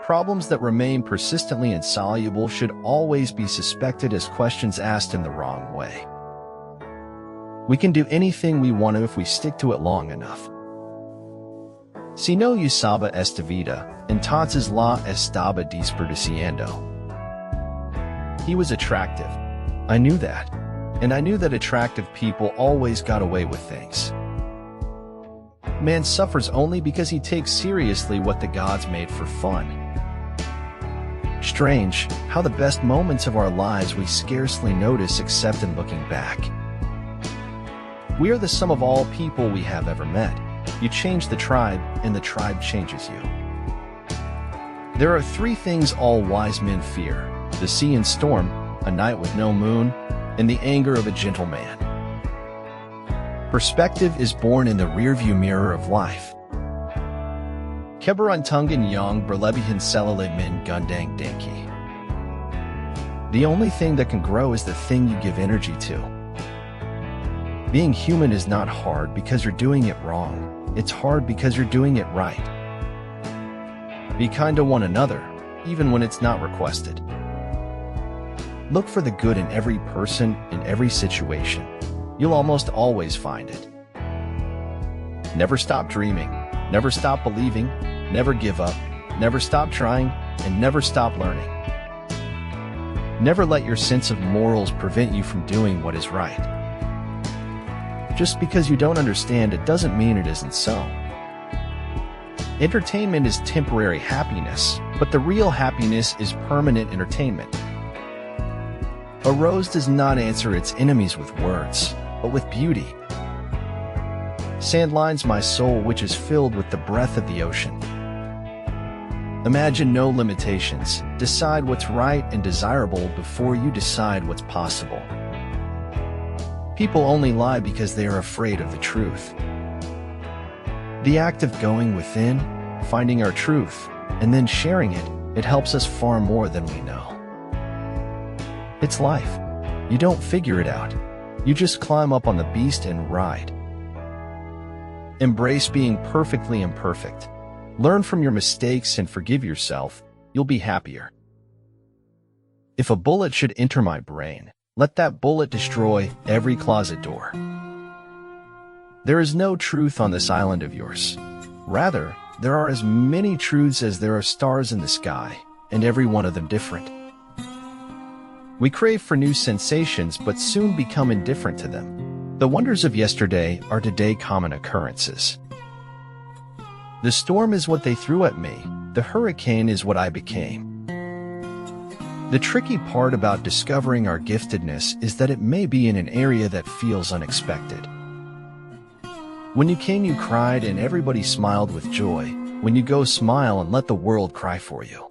Problems that remain persistently insoluble should always be suspected as questions asked in the wrong way. We can do anything we want to if we stick to it long enough. Si no usaba esta vida, entonces la estaba desperdiciando. He was attractive. I knew that. And I knew that attractive people always got away with things. Man suffers only because he takes seriously what the gods made for fun. Strange how the best moments of our lives we scarcely notice except in looking back. We are the sum of all people we have ever met. You change the tribe, and the tribe changes you. There are three things all wise men fear: the sea and storm, a night with no moon, and the anger of a gentle man. Perspective is born in the rearview mirror of life. Keberuntungan yang berlebihan selalu min gundang dengki. The only thing that can grow is the thing you give energy to. Being human is not hard because you're doing it wrong. It's hard because you're doing it right. Be kind to one another, even when it's not requested. Look for the good in every person, in every situation. You'll almost always find it. Never stop dreaming, never stop believing, never give up, never stop trying, and never stop learning. Never let your sense of morals prevent you from doing what is right. Just because you don't understand it doesn't mean it isn't so. Entertainment is temporary happiness, but the real happiness is permanent entertainment. A rose does not answer its enemies with words, but with beauty. Sand lines my soul, which is filled with the breath of the ocean. Imagine no limitations. Decide what's right and desirable before you decide what's possible. People only lie because they are afraid of the truth. The act of going within, finding our truth, and then sharing it helps us far more than we know. It's life. You don't figure it out. You just climb up on the beast and ride. Embrace being perfectly imperfect. Learn from your mistakes and forgive yourself. You'll be happier. If a bullet should enter my brain, let that bullet destroy every closet door. There is no truth on this island of yours. Rather, there are as many truths as there are stars in the sky, and every one of them different. We crave for new sensations but soon become indifferent to them. The wonders of yesterday are today common occurrences. The storm is what they threw at me. The hurricane is what I became. The tricky part about discovering our giftedness is that it may be in an area that feels unexpected. When you came, you cried and everybody smiled with joy. When you go, smile and let the world cry for you.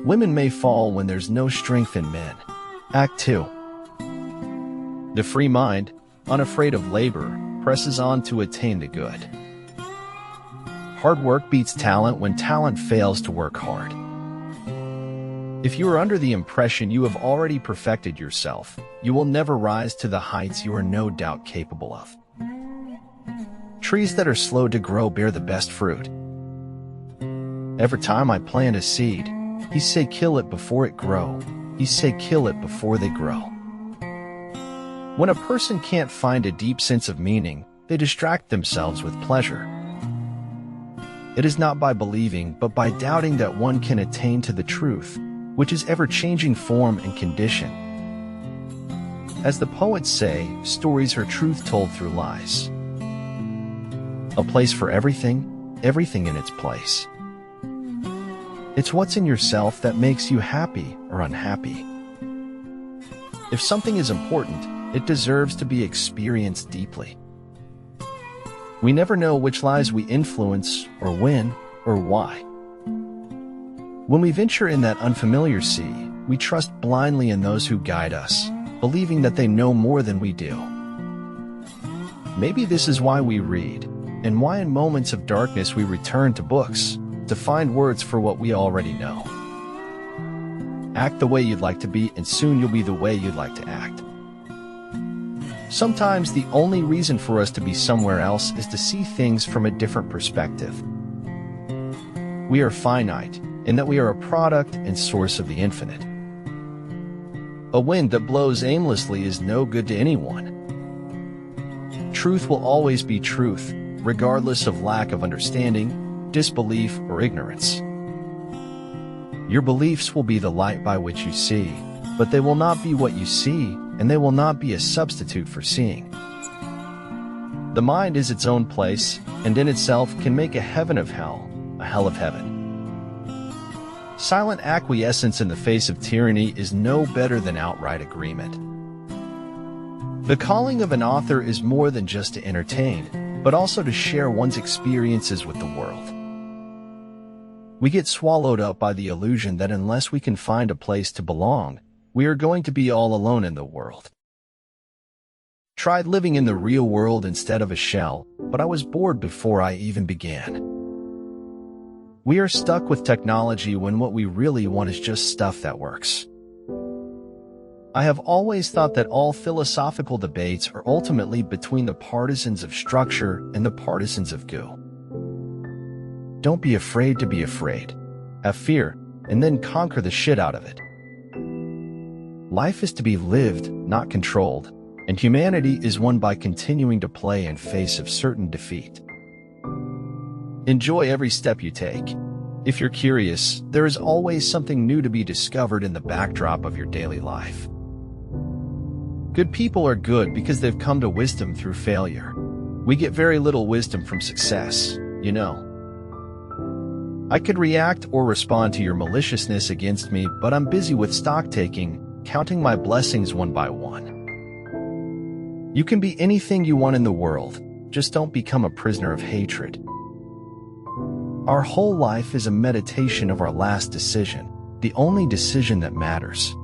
Women may fall when there's no strength in men. Act 2. The free mind, unafraid of labor, presses on to attain the good. Hard work beats talent when talent fails to work hard. If you are under the impression you have already perfected yourself, you will never rise to the heights you are no doubt capable of. Trees that are slow to grow bear the best fruit. Every time I plant a seed, he say kill it before it grow. He say kill it before they grow. When a person can't find a deep sense of meaning, they distract themselves with pleasure. It is not by believing, but by doubting that one can attain to the truth, which is ever-changing form and condition. As the poets say, stories are truth told through lies. A place for everything, everything in its place. It's what's in yourself that makes you happy or unhappy. If something is important, it deserves to be experienced deeply. We never know which lives we influence, or when, or why. When we venture in that unfamiliar sea, we trust blindly in those who guide us, believing that they know more than we do. Maybe this is why we read, and why in moments of darkness we return to books, to find words for what we already know. Act the way you'd like to be, and soon you'll be the way you'd like to act. Sometimes the only reason for us to be somewhere else is to see things from a different perspective. We are finite, and that we are a product and source of the infinite. A wind that blows aimlessly is no good to anyone. Truth will always be truth, regardless of lack of understanding, disbelief, or ignorance. Your beliefs will be the light by which you see, but they will not be what you see, and they will not be a substitute for seeing. The mind is its own place, and in itself can make a heaven of hell, a hell of heaven. Silent acquiescence in the face of tyranny is no better than outright agreement. The calling of an author is more than just to entertain, but also to share one's experiences with the world. We get swallowed up by the illusion that unless we can find a place to belong, we are going to be all alone in the world. Tried living in the real world instead of a shell, but I was bored before I even began. We are stuck with technology when what we really want is just stuff that works. I have always thought that all philosophical debates are ultimately between the partisans of structure and the partisans of goo. Don't be afraid to be afraid. Have fear, and then conquer the shit out of it. Life is to be lived, not controlled, and humanity is won by continuing to play in face of certain defeat. Enjoy every step you take. If you're curious, there is always something new to be discovered in the backdrop of your daily life. Good people are good because they've come to wisdom through failure. We get very little wisdom from success, you know. I could react or respond to your maliciousness against me, but I'm busy with stock-taking, counting my blessings one by one. You can be anything you want in the world, just don't become a prisoner of hatred. Our whole life is a meditation of our last decision, the only decision that matters.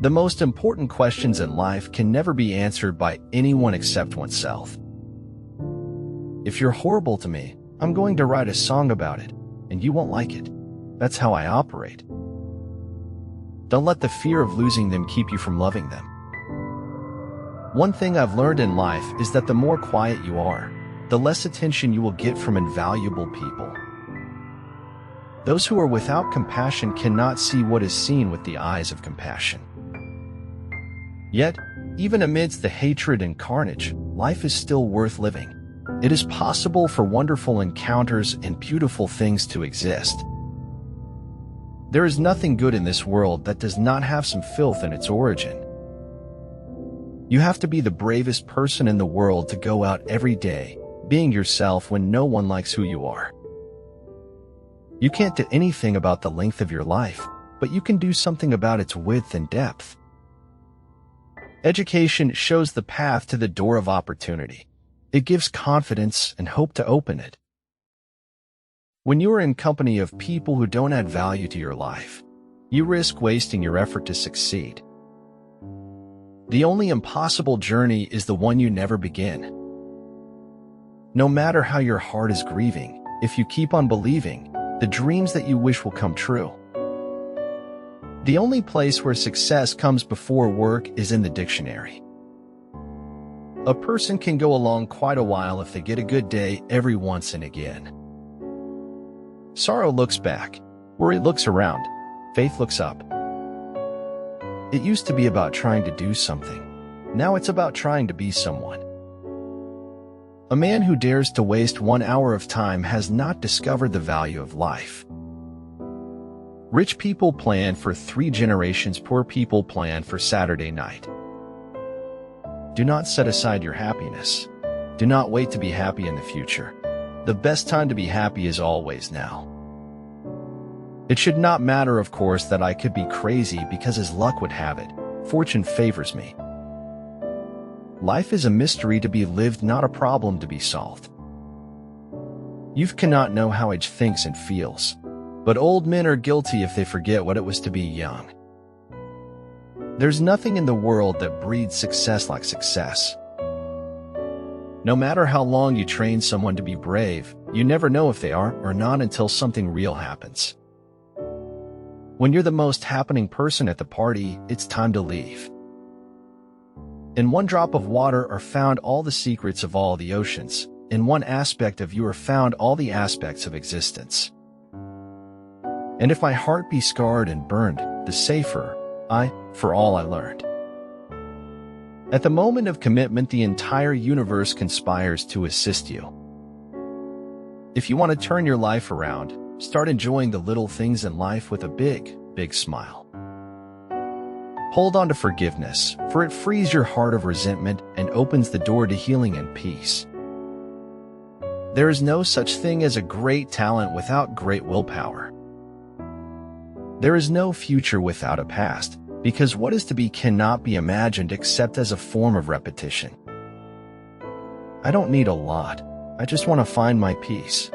The most important questions in life can never be answered by anyone except oneself. If you're horrible to me, I'm going to write a song about it, and you won't like it. That's how I operate. Don't let the fear of losing them keep you from loving them. One thing I've learned in life is that the more quiet you are, the less attention you will get from invaluable people. Those who are without compassion cannot see what is seen with the eyes of compassion. Yet, even amidst the hatred and carnage, life is still worth living. It is possible for wonderful encounters and beautiful things to exist. There is nothing good in this world that does not have some filth in its origin. You have to be the bravest person in the world to go out every day, being yourself when no one likes who you are. You can't do anything about the length of your life, but you can do something about its width and depth. Education shows the path to the door of opportunity. It gives confidence and hope to open it. When you are in company of people who don't add value to your life, you risk wasting your effort to succeed. The only impossible journey is the one you never begin. No matter how your heart is grieving, if you keep on believing, the dreams that you wish will come true. The only place where success comes before work is in the dictionary. A person can go along quite a while if they get a good day every once and again. Sorrow looks back, worry looks around, faith looks up. It used to be about trying to do something. Now it's about trying to be someone. A man who dares to waste 1 hour of time has not discovered the value of life. Rich people plan for 3 generations, poor people plan for Saturday night. Do not set aside your happiness. Do not wait to be happy in the future. The best time to be happy is always now. It should not matter, of course, that I could be crazy because as luck would have it, fortune favors me. Life is a mystery to be lived, not a problem to be solved. Youth cannot know how age thinks and feels, but old men are guilty if they forget what it was to be young. There's nothing in the world that breeds success like success. No matter how long you train someone to be brave, you never know if they are or not until something real happens. When you're the most happening person at the party, it's time to leave. In one drop of water are found all the secrets of all the oceans, in one aspect of you are found all the aspects of existence. And if my heart be scarred and burned, the safer I, for all I learned. At the moment of commitment, the entire universe conspires to assist you. If you want to turn your life around, start enjoying the little things in life with a big, big smile. Hold on to forgiveness, for it frees your heart of resentment and opens the door to healing and peace. There is no such thing as a great talent without great willpower. There is no future without a past, because what is to be cannot be imagined except as a form of repetition. I don't need a lot. I just want to find my peace.